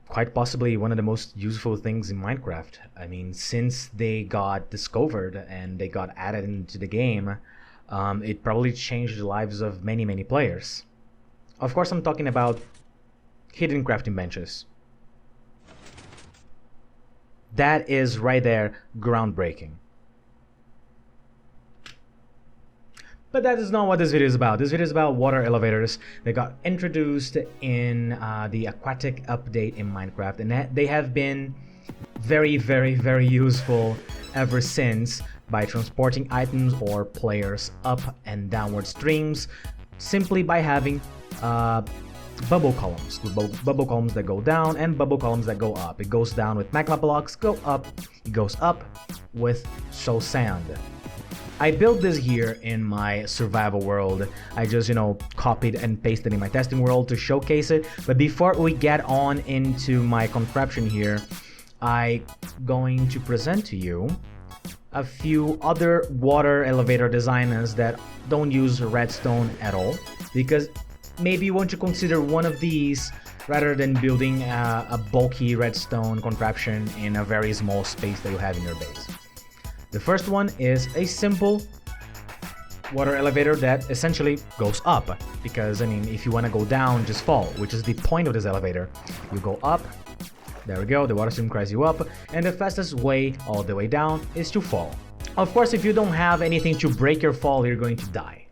quite possibly one of the most useful things in Minecraft. I mean, since they got discovered and they got added into the game, it probably changed the lives of many players. Of course, I'm talking about hidden crafting benches. That is right there groundbreaking. But that is not what this video is about. This video is about water elevators that got introduced in the aquatic update in Minecraft, and they have been very useful ever since, by transporting items or players up and downward streams simply by having bubble columns. Bubble columns that go down and bubble columns that go up. It goes down with magma blocks, go up. It goes up with soul sand. I built this here in my survival world. I just, copied and pasted in my testing world to showcase it. But before we get on into my contraption here, I'm going to present to you a few other water elevator designers that don't use redstone at all, because maybe you want to consider one of these rather than building a bulky redstone contraption in a very small space that you have in your base. The first one is a simple water elevator that essentially goes up, because if you want to go down, just fall, which is the point of this elevator. You go up, there we go, the water stream carries you up, and the fastest way all the way down is to fall. Of course, if you don't have anything to break your fall, you're going to die.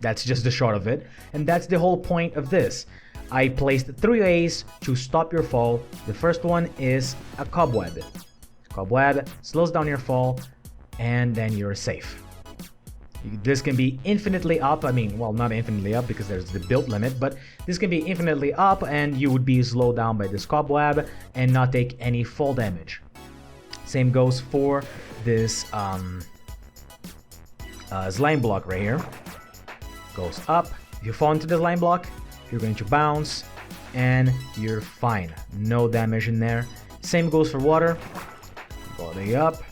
That's just the short of it, and that's the whole point of this. I placed 3 ways to stop your fall. The first one is a cobweb. Cobweb slows down your fall, and then you're safe. This can be infinitely up. Well, not infinitely up because there's the build limit, but this can be infinitely up, and you would be slowed down by this cobweb and not take any fall damage. Same goes for this slime block right here. Goes up. If you fall into the slime block, you're going to bounce, and you're fine. No damage in there. Same goes for water. Go way up.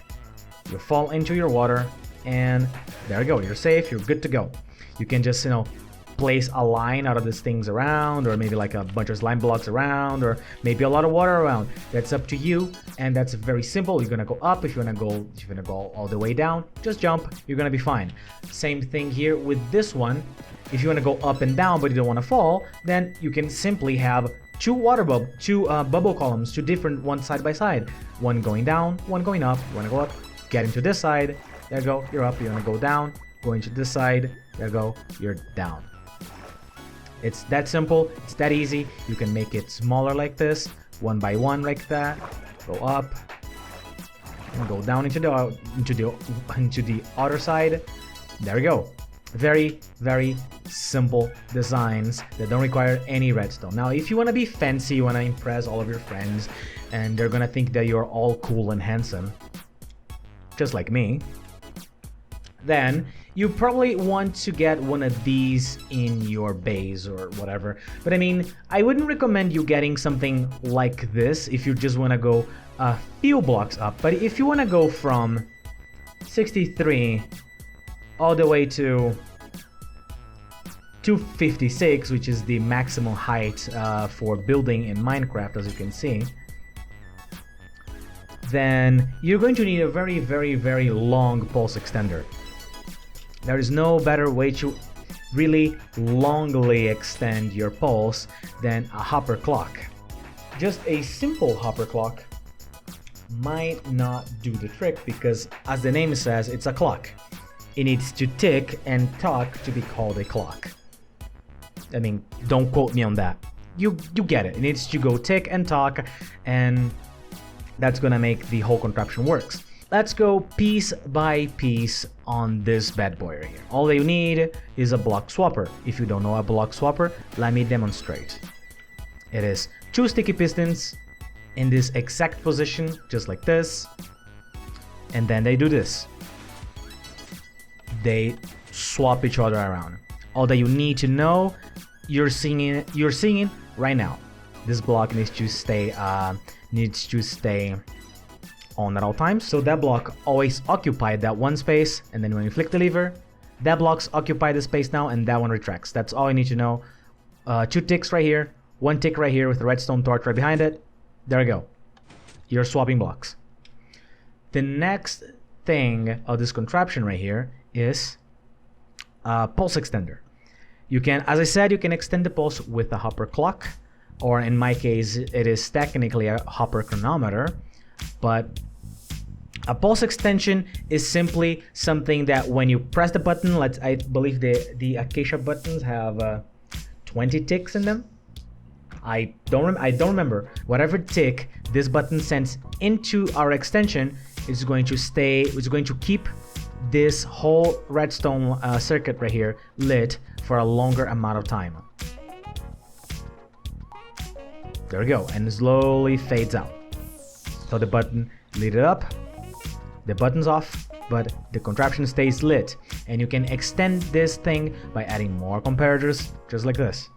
You fall into your water, and there you go, you're safe, you're good to go. You can just, place a line out of these things around, or maybe like a bunch of slime blocks around, or maybe a lot of water around. That's up to you, and that's very simple. You're gonna go up. If you're gonna go all the way down, just jump, you're gonna be fine. Same thing here with this one. If you wanna go up and down but you don't wanna fall, then you can simply have two bubble columns, two different ones side by side. One going down, one going up. You wanna go up, get into this side, there you go, you're up. You wanna go down, go into this side, there you go, you're down. It's that simple, it's that easy. You can make it smaller like this, one by one like that. Go up and go down into the other side. There we go. Very simple designs that don't require any redstone. Now, if you want to be fancy, you want to impress all of your friends, and they're gonna think that you're all cool and handsome, just like me, then you probably want to get one of these in your base or whatever. But I wouldn't recommend you getting something like this if you just want to go a few blocks up. But if you want to go from 63 all the way to 256, which is the maximum height for building in Minecraft, as you can see, then you're going to need a very long pulse extender. There is no better way to really longly extend your pulse than a hopper clock. Just a simple hopper clock might not do the trick, because as the name says, it's a clock. It needs to tick and talk to be called a clock. Don't quote me on that. You get it. It needs to go tick and talk, and that's gonna make the whole contraption works. Let's go piece by piece on this bad boy right here. All you need is a block swapper. If you don't know a block swapper, let me demonstrate. It is 2 sticky pistons in this exact position, just like this, and then they do this. They swap each other around. All that you need to know, you're seeing it right now. This block needs to stay on at all times. So that block always occupied that one space, and then when you flick the lever, that block's occupy the space now, and that one retracts. That's all you need to know. 2 ticks right here, 1 tick right here with a redstone torch right behind it. There we go. You're swapping blocks. The next thing of this contraption right here is a pulse extender. You can, as I said, you can extend the pulse with a hopper clock, or in my case, it is technically a hopper chronometer, but a pulse extension is simply something that when you press the button, I believe the Acacia buttons have 20 ticks in them. I don't remember. Whatever tick this button sends into our extension is going to keep this whole redstone circuit right here lit for a longer amount of time. There we go, and it slowly fades out. So the button lit it up, the button's off, but the contraption stays lit, and you can extend this thing by adding more comparators, just like this.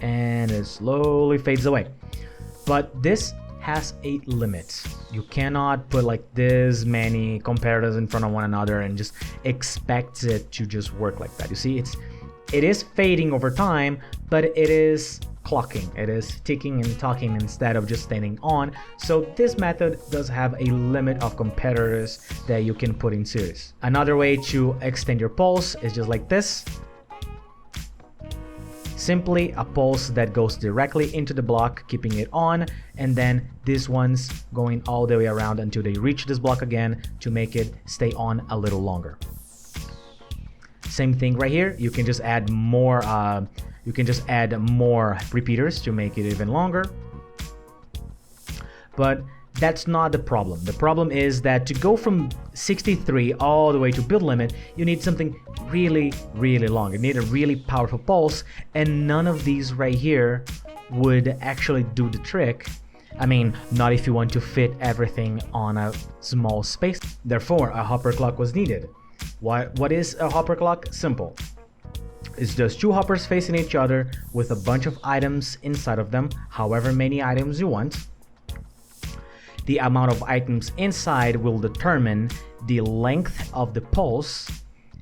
And it slowly fades away. But this has a limit. You cannot put like this many comparators in front of one another and just expect it to just work like that. You see, it is fading over time, but it is clocking. It is ticking and talking instead of just staying on. So this method does have a limit of comparators that you can put in series. Another way to extend your pulse is just like this. Simply a pulse that goes directly into the block, keeping it on, and then these ones going all the way around until they reach this block again to make it stay on a little longer. Same thing right here. You can just add more. Repeaters to make it even longer. But that's not the problem. The problem is that to go from 63 all the way to build limit, you need something really, really long. You need a really powerful pulse, and none of these right here would actually do the trick. I mean, not if you want to fit everything on a small space. Therefore, a hopper clock was needed. What is a hopper clock? Simple. It's just two hoppers facing each other with a bunch of items inside of them, however many items you want. The amount of items inside will determine the length of the pulse,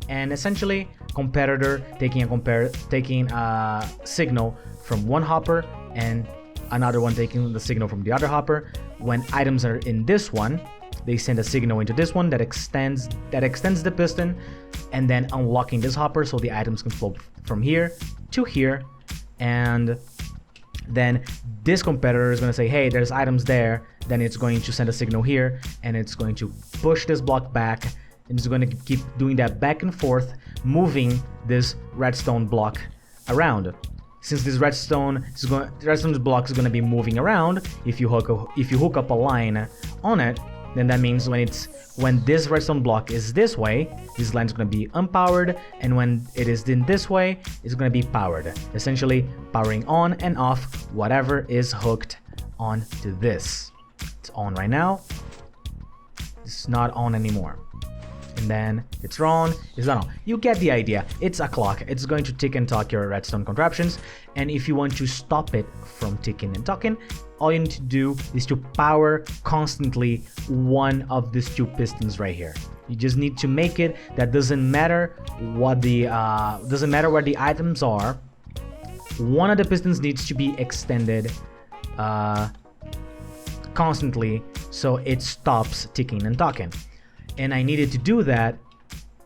and essentially comparator taking a signal from one hopper and another one taking the signal from the other hopper. When items are in this one, they send a signal into this one that extends the piston, and then unlocking this hopper so the items can flow from here to here, and then this comparator is going to say, hey, there's items there. Then it's going to send a signal here, and it's going to push this block back, and it's going to keep doing that back and forth, moving this redstone block around. Since this redstone block is going to be moving around, if you hook up a line on it, then that means when this redstone block is this way, this line is going to be unpowered, and when it is in this way, it's going to be powered. Essentially powering on and off whatever is hooked onto this. It's on right now. It's not on anymore. And then it's on, it's not on. You get the idea. It's a clock. It's going to tick and tock your redstone contraptions, and if you want to stop it from ticking and talking, all you need to do is to power constantly one of these two pistons right here. You just need to make it that doesn't matter where the items are. One of the pistons needs to be extended constantly so it stops ticking and talking. And I needed to do that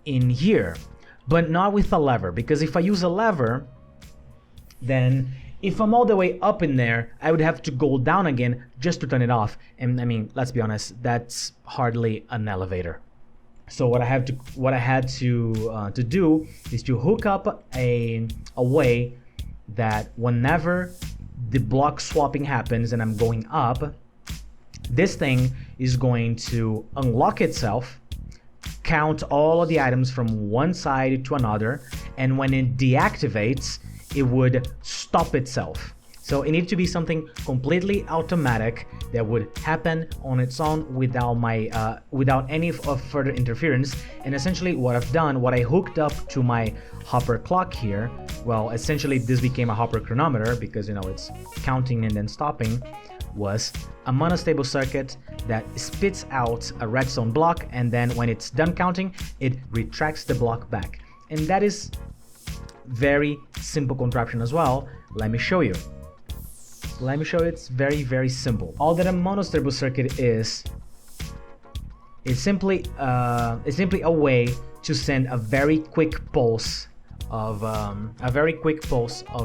in here, but not with a lever, because if I use a lever, then if I'm all the way up in there, I would have to go down again just to turn it off. And I mean, let's be honest, that's hardly an elevator. So what I had to do is to hook up a way that whenever the block swapping happens and I'm going up, this thing is going to unlock itself, count all of the items from one side to another, and when it deactivates, it would stop itself. So it needs to be something completely automatic that would happen on its own without any further interference. And essentially what I've done, what I hooked up to my hopper clock here, well, essentially this became a hopper chronometer because, you know, it's counting and then stopping, was a monostable circuit that spits out a redstone block, and then when it's done counting, it retracts the block back. And that is very simple contraption as well. Let me show you. Let me show you. It's very simple. All that a monostable circuit is simply a way to send a very quick pulse of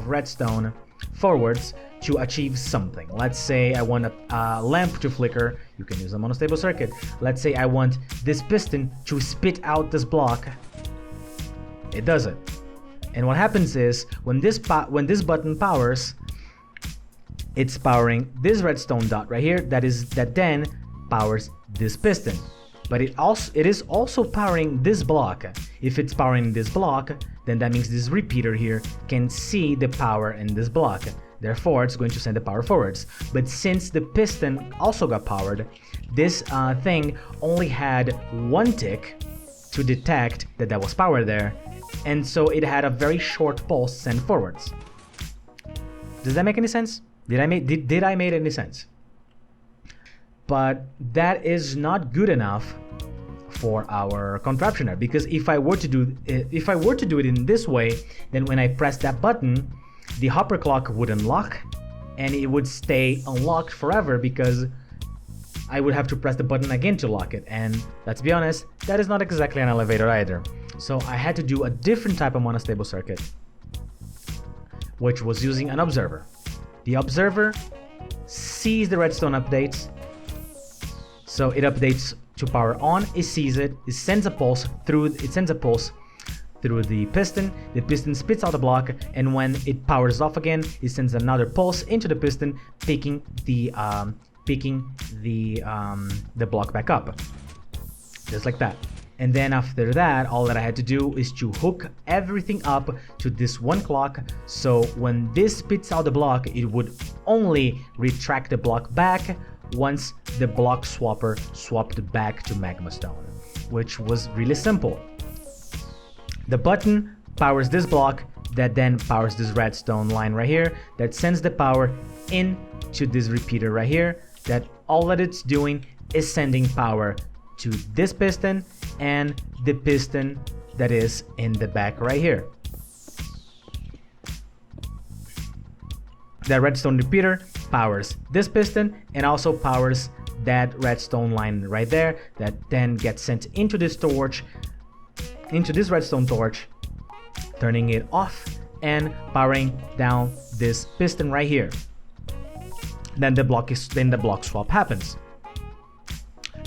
redstone forwards to achieve something. Let's say I want a lamp to flicker. You can use a monostable circuit. Let's say I want this piston to spit out this block. It does it. And what happens is when this button powers, it's powering this redstone dot right here. That then powers this piston. But it is also powering this block. If it's powering this block, then that means this repeater here can see the power in this block. Therefore, it's going to send the power forwards. But since the piston also got powered, this thing only had one tick to detect that was power there, and so it had a very short pulse sent forwards. Does that make any sense? Did I make any sense? But that is not good enough for our contraptioner, because if I were to do it in this way, then when I press that button, the hopper clock would unlock and it would stay unlocked forever, because I would have to press the button again to lock it, and let's be honest, that is not exactly an elevator either. So I had to do a different type of monostable circuit, which was using an observer. The observer sees the redstone updates, so it updates to power on, it sees it, it sends a pulse through the piston spits out the block, and when it powers off again, it sends another pulse into the piston, picking the block back up. Just like that. And then after that, all that I had to do is to hook everything up to this one clock, so when this spits out the block, it would only retract the block back once the block swapper swapped back to magma stone, which was really simple. The button powers this block, that then powers this redstone line right here, that sends the power into this repeater right here, that all that it's doing is sending power to this piston and the piston that is in the back right here. That redstone repeater powers this piston and also powers that redstone line right there, that then gets sent into this torch, into this redstone torch, turning it off and powering down this piston right here. Then the block swap happens.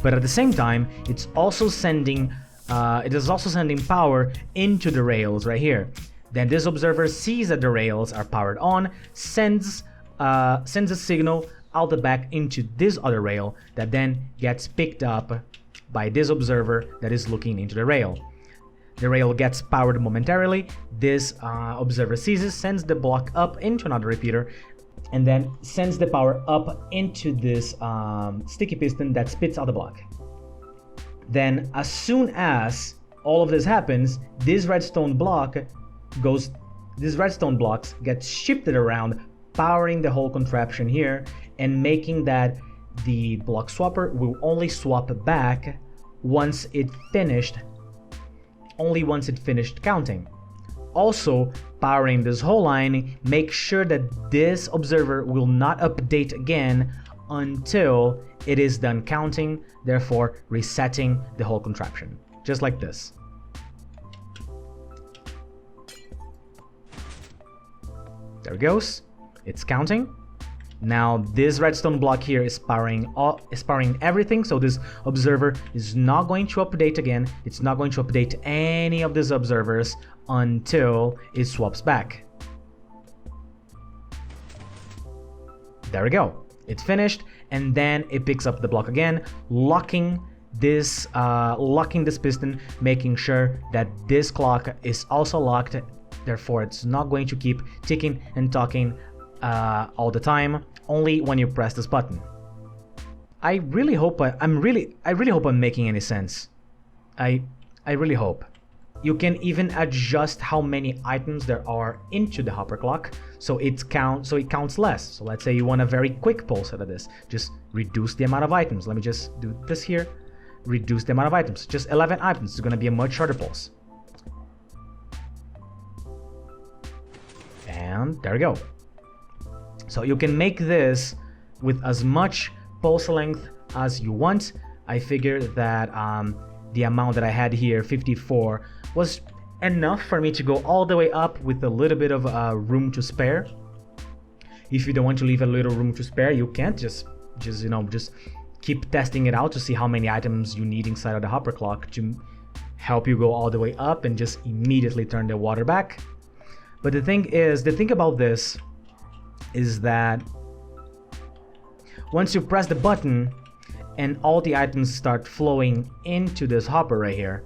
But at the same time, it is also sending power into the rails right here. Then this observer sees that the rails are powered on, sends a signal out the back into this other rail, that then gets picked up by this observer that is looking into the rail. The rail gets powered momentarily, this observer sees it, sends the block up into another repeater, and then sends the power up into this sticky piston that spits out the block. Then as soon as all of this happens, this redstone blocks get shifted around, powering the whole contraption here, and making that the block swapper will only swap back once it finished counting. Also, powering this whole line, make sure that this observer will not update again until it is done counting, therefore resetting the whole contraption. Just like this. There it goes. It's counting. Now this redstone block here is powering everything, so this observer is not going to update again. It's not going to update any of these observers until it swaps back. There we go. It's finished, and then it picks up the block again, locking this piston, making sure that this clock is also locked. Therefore, it's not going to keep ticking and talking all the time, only when you press this button. I really hope I'm making any sense. I really hope. You can even adjust how many items there are into the hopper clock, so it counts less. So let's say you want a very quick pulse out of this. Just reduce the amount of items. Let me just do this here. Reduce the amount of items. Just 11 items. It's going to be a much shorter pulse. And there we go. So you can make this with as much pulse length as you want. I figured that the amount that I had here, 54, was enough for me to go all the way up with a little bit of room to spare. If you don't want to leave a little room to spare, you can't just keep testing it out to see how many items you need inside of the hopper clock to help you go all the way up and just immediately turn the water back. But the thing about this is that once you press the button and all the items start flowing into this hopper right here,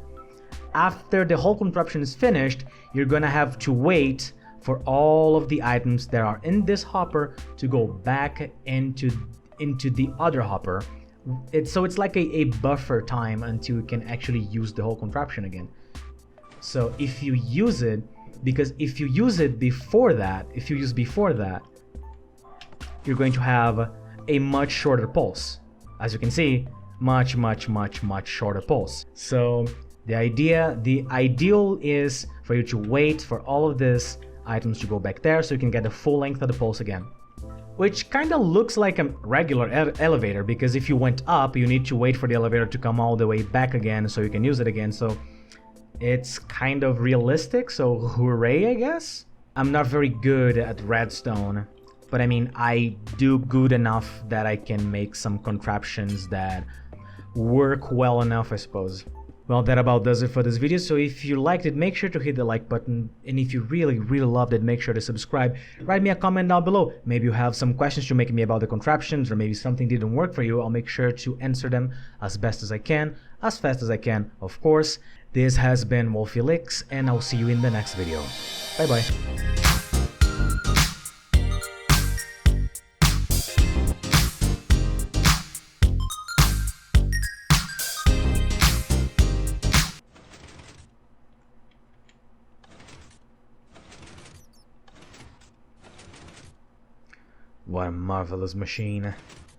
after the whole contraption is finished, you're gonna have to wait for all of the items that are in this hopper to go back into the other hopper. So it's like a buffer time until you can actually use the whole contraption again. So if you use it, because if you use before that, you're going to have a much shorter pulse. As you can see, much shorter pulse. So the ideal is for you to wait for all of these items to go back there so you can get the full length of the pulse again. Which kind of looks like a regular elevator, because if you went up, you need to wait for the elevator to come all the way back again so you can use it again. So it's kind of realistic, so hooray, I guess. I'm not very good at redstone, but I mean, I do good enough that I can make some contraptions that work well enough, I suppose. Well, that about does it for this video. So if you liked it, make sure to hit the like button. And if you really loved it, make sure to subscribe. Write me a comment down below. Maybe you have some questions to make me about the contraptions, or maybe something didn't work for you. I'll make sure to answer them as best as I can, as fast as I can, of course. This has been WolfyLix, and I'll see you in the next video. Bye bye. What a marvelous machine.